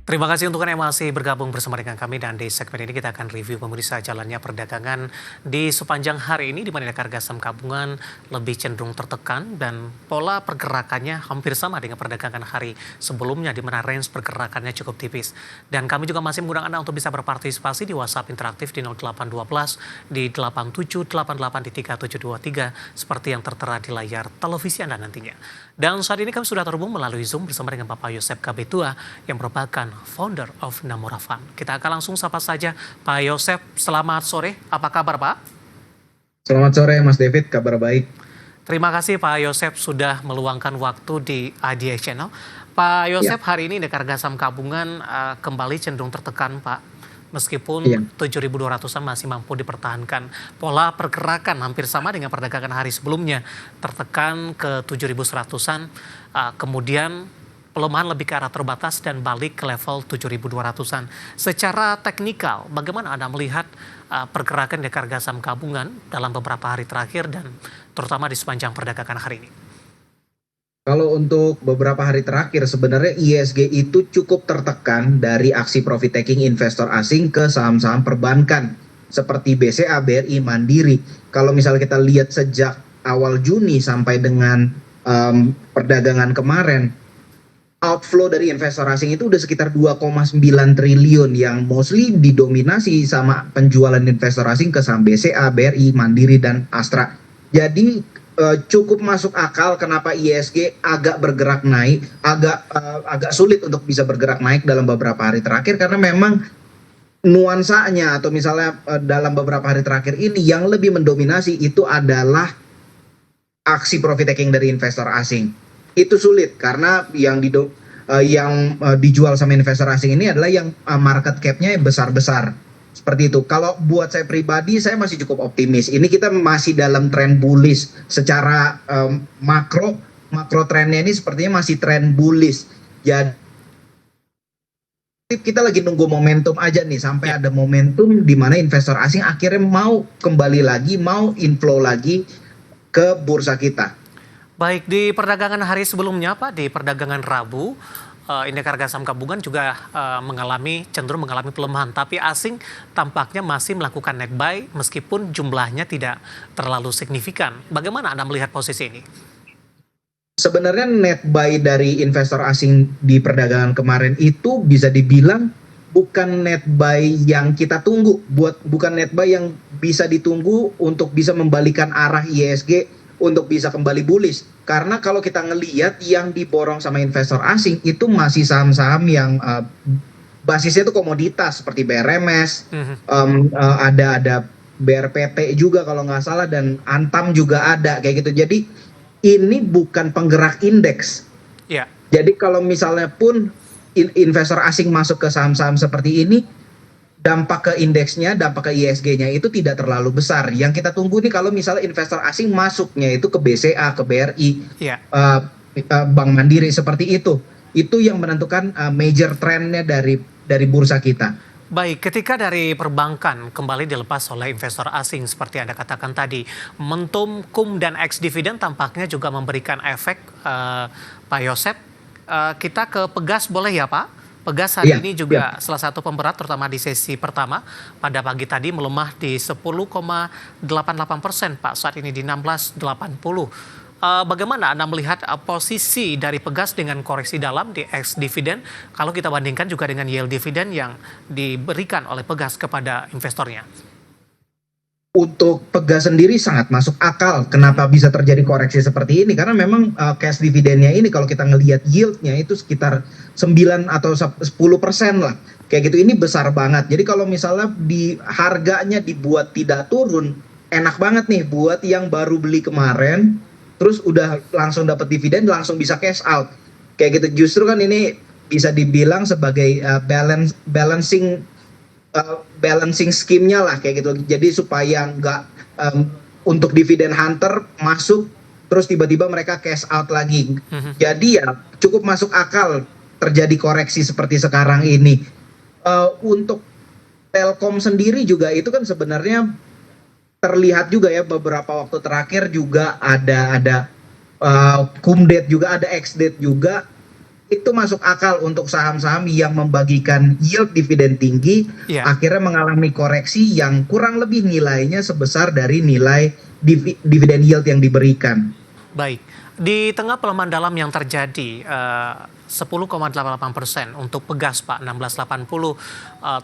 Terima kasih untuk Anda yang masih bergabung bersama dengan kami dan di segmen ini kita akan review pemirsa jalannya perdagangan di sepanjang hari ini di mana harga saham gabungan lebih cenderung tertekan dan pola pergerakannya hampir sama dengan perdagangan hari sebelumnya di mana range pergerakannya cukup tipis. Dan kami juga masih mengundang Anda untuk bisa berpartisipasi di WhatsApp interaktif di 0812 di 8788 di 3723 seperti yang tertera di layar televisi Anda nantinya. Dan saat ini kami sudah terhubung melalui Zoom bersama dengan Bapak Yosep Kabetua yang merupakan founder of Namura Fund. Kita akan langsung sapa saja Pak Yosep. Selamat sore, apa kabar Pak? Selamat sore Mas David, kabar baik. Terima kasih Pak Yosep sudah meluangkan waktu di IDA Channel. Pak Yosep, Ya, hari ini harga saham gabungan kembali cenderung tertekan Pak. Meskipun iya. 7.200-an masih mampu dipertahankan. Pola pergerakan hampir sama dengan perdagangan hari sebelumnya. Tertekan ke 7.100-an, kemudian pelemahan lebih ke arah terbatas dan balik ke level 7.200-an. Secara teknikal, bagaimana Anda melihat pergerakan di harga saham gabungan dalam beberapa hari terakhir dan terutama di sepanjang perdagangan hari ini? Kalau untuk beberapa hari terakhir sebenarnya ISG itu cukup tertekan dari aksi profit taking investor asing ke saham-saham perbankan seperti BCA, BRI, Mandiri. Kalau misalnya kita lihat sejak awal Juni sampai dengan perdagangan kemarin, outflow dari investor asing itu udah sekitar 2,9 triliun yang mostly didominasi sama penjualan investor asing ke saham BCA, BRI, Mandiri, dan Astra. Jadi cukup masuk akal kenapa ISG agak bergerak naik, agak sulit untuk bisa bergerak naik dalam beberapa hari terakhir karena memang nuansanya atau misalnya dalam beberapa hari terakhir ini yang lebih mendominasi itu adalah aksi profit taking dari investor asing. Itu sulit karena dijual sama investor asing ini adalah yang market cap-nya besar-besar. Seperti itu. Kalau buat saya pribadi, saya masih cukup optimis. Ini kita masih dalam tren bullish. Secara makro trennya ini sepertinya masih tren bullish. Jadi kita lagi nunggu momentum aja nih sampai Ya. ada momentum di mana investor asing akhirnya mau kembali lagi, mau inflow lagi ke bursa kita. Baik, di perdagangan hari sebelumnya Pak, di perdagangan Rabu, indeks harga saham gabungan juga cenderung mengalami pelemahan. Tapi asing tampaknya masih melakukan net buy meskipun jumlahnya tidak terlalu signifikan. Bagaimana Anda melihat posisi ini? Sebenarnya net buy dari investor asing di perdagangan kemarin itu bisa dibilang bukan net buy yang kita tunggu, bukan net buy yang bisa ditunggu untuk bisa membalikan arah ISG untuk bisa kembali bullish. Karena kalau kita ngelihat yang diborong sama investor asing itu masih saham-saham yang basisnya itu komoditas seperti BRMS, ada BRPT juga kalau nggak salah dan Antam juga ada kayak gitu. Jadi ini bukan penggerak indeks. Ya. Jadi kalau misalnya pun investor asing masuk ke saham-saham seperti ini, dampak ke indeksnya, dampak ke ISG-nya itu tidak terlalu besar. Yang kita tunggu nih kalau misalnya investor asing masuknya itu ke BCA, ke BRI, Ya. Bank Mandiri seperti itu. Itu yang menentukan major trendnya dari bursa kita. Baik, ketika dari perbankan kembali dilepas oleh investor asing seperti Anda katakan tadi, momentum KUM dan ex dividen tampaknya juga memberikan efek, Pak Yosep. Kita ke Pegas boleh ya Pak? Pegas hari Iya, ini iya. juga salah satu pemberat terutama di sesi pertama pada pagi tadi melemah di 10,88% Pak, saat ini di 16,80. Bagaimana Anda melihat posisi dari Pegas dengan koreksi dalam di ex dividen kalau kita bandingkan juga dengan yield dividen yang diberikan oleh Pegas kepada investornya? Untuk Pegas sendiri sangat masuk akal kenapa bisa terjadi koreksi seperti ini karena memang cash dividennya ini kalau kita ngelihat yieldnya itu sekitar 9 atau 10% lah kayak gitu, ini besar banget. Jadi kalau misalnya di harganya dibuat tidak turun, enak banget nih buat yang baru beli kemarin terus udah langsung dapat dividen langsung bisa cash out kayak gitu. Justru kan ini bisa dibilang sebagai balancing scheme-nya lah kayak gitu. Jadi supaya nggak untuk dividen hunter masuk terus tiba-tiba mereka cash out lagi. Jadi ya cukup masuk akal terjadi koreksi seperti sekarang ini. Untuk Telkom sendiri juga itu kan sebenarnya terlihat juga ya beberapa waktu terakhir juga ada cum-date juga, ada ex-date juga. itu masuk akal untuk saham-saham yang membagikan yield dividen tinggi, Ya, akhirnya mengalami koreksi yang kurang lebih nilainya sebesar dari nilai dividen yield yang diberikan. baik. Di tengah pelemahan dalam yang terjadi, 10,88% untuk Pegas, Pak, 16,80.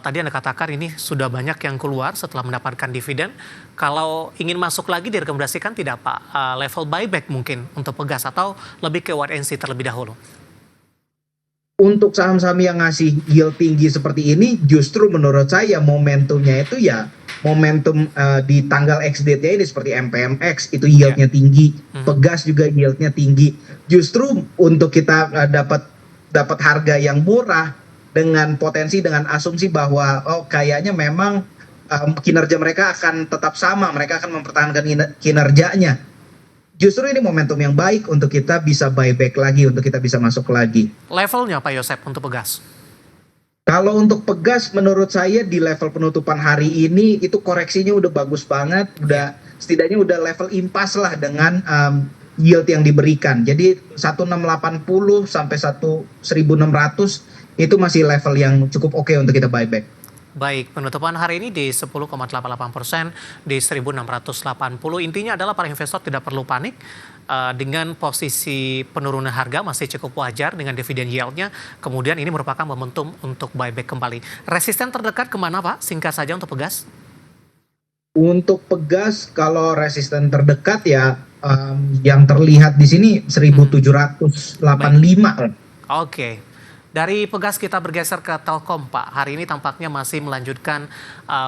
Tadi Anda katakan ini sudah banyak yang keluar setelah mendapatkan dividen. Kalau ingin masuk lagi direkomendasikan tidak, Pak? Level buyback mungkin untuk Pegas atau lebih ke wait and see terlebih dahulu? Untuk saham-saham yang ngasih yield tinggi seperti ini, justru menurut saya momentumnya itu ya momentum di tanggal ex-date-nya ini seperti MPMX itu Ya. yieldnya tinggi, Pegas juga yieldnya tinggi. Justru untuk kita dapat harga yang murah dengan potensi, dengan asumsi bahwa oh kayaknya memang kinerja mereka akan tetap sama, mereka akan mempertahankan kinerjanya. Justru ini momentum yang baik untuk kita bisa buyback lagi, untuk kita bisa masuk lagi. Levelnya, Pak Yosep, untuk Pegas? Kalau untuk Pegas, menurut saya di level penutupan hari ini itu koreksinya udah bagus banget, udah setidaknya udah level impas lah dengan yield yang diberikan. Jadi 1680 sampai 1600 itu masih level yang cukup oke untuk kita buyback. Baik, penutupan hari ini di 10,88% di 1680. Intinya adalah para investor tidak perlu panik dengan posisi penurunan harga masih cukup wajar dengan dividen yield-nya. Kemudian ini merupakan momentum untuk buyback kembali. Resisten terdekat kemana, Pak? Singkat saja untuk Pegas. Untuk Pegas, kalau resisten terdekat ya yang terlihat di sini 1785. Oke. Dari Pegas kita bergeser ke Telkom, Pak. Hari ini tampaknya masih melanjutkan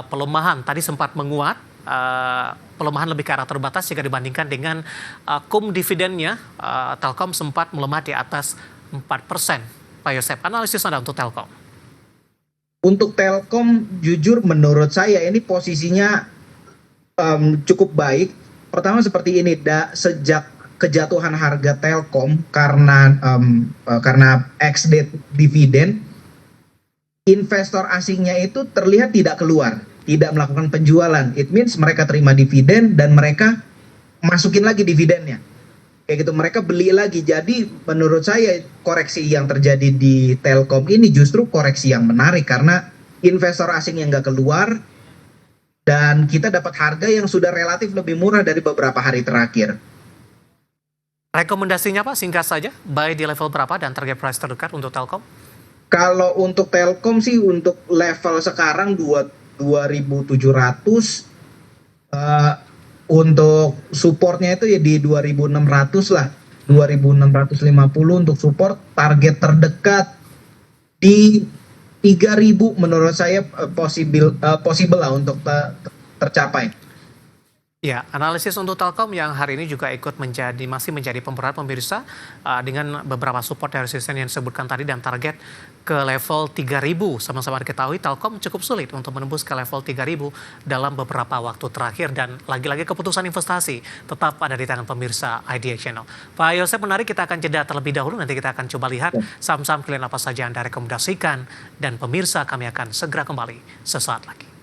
pelemahan. Tadi sempat menguat, pelemahan lebih ke arah terbatas jika dibandingkan dengan kum dividennya. Telkom sempat melemah di atas 4%. Pak Yosep, analisis Anda untuk Telkom? Untuk Telkom, jujur menurut saya ini posisinya cukup baik. Pertama seperti ini, sejak kejatuhan harga Telkom karena ex-date dividen, investor asingnya itu terlihat tidak keluar, tidak melakukan penjualan. It means mereka terima dividen dan mereka masukin lagi dividennya. Kayak gitu, mereka beli lagi. Jadi menurut saya koreksi yang terjadi di Telkom ini justru koreksi yang menarik karena investor asing yang nggak keluar dan kita dapat harga yang sudah relatif lebih murah dari beberapa hari terakhir. Rekomendasinya, Pak, singkat saja. Buy di level berapa dan target price terdekat untuk Telkom? Kalau untuk Telkom sih untuk level sekarang 2700, untuk supportnya itu ya di 2600 lah, 2650 untuk support. Target terdekat di 3000 menurut saya possible lah untuk tercapai. Ya, analisis untuk Telkom yang hari ini juga ikut masih menjadi pemberat pemirsa dengan beberapa support dan resisten yang disebutkan tadi dan target ke level 3000. Sama-sama diketahui Telkom cukup sulit untuk menembus ke level 3000 dalam beberapa waktu terakhir dan lagi-lagi keputusan investasi tetap ada di tangan pemirsa Idea Channel. Pak Yosep, menarik, kita akan jeda terlebih dahulu, nanti kita akan coba lihat saham-saham klien apa saja yang Anda rekomendasikan dan pemirsa kami akan segera kembali sesaat lagi.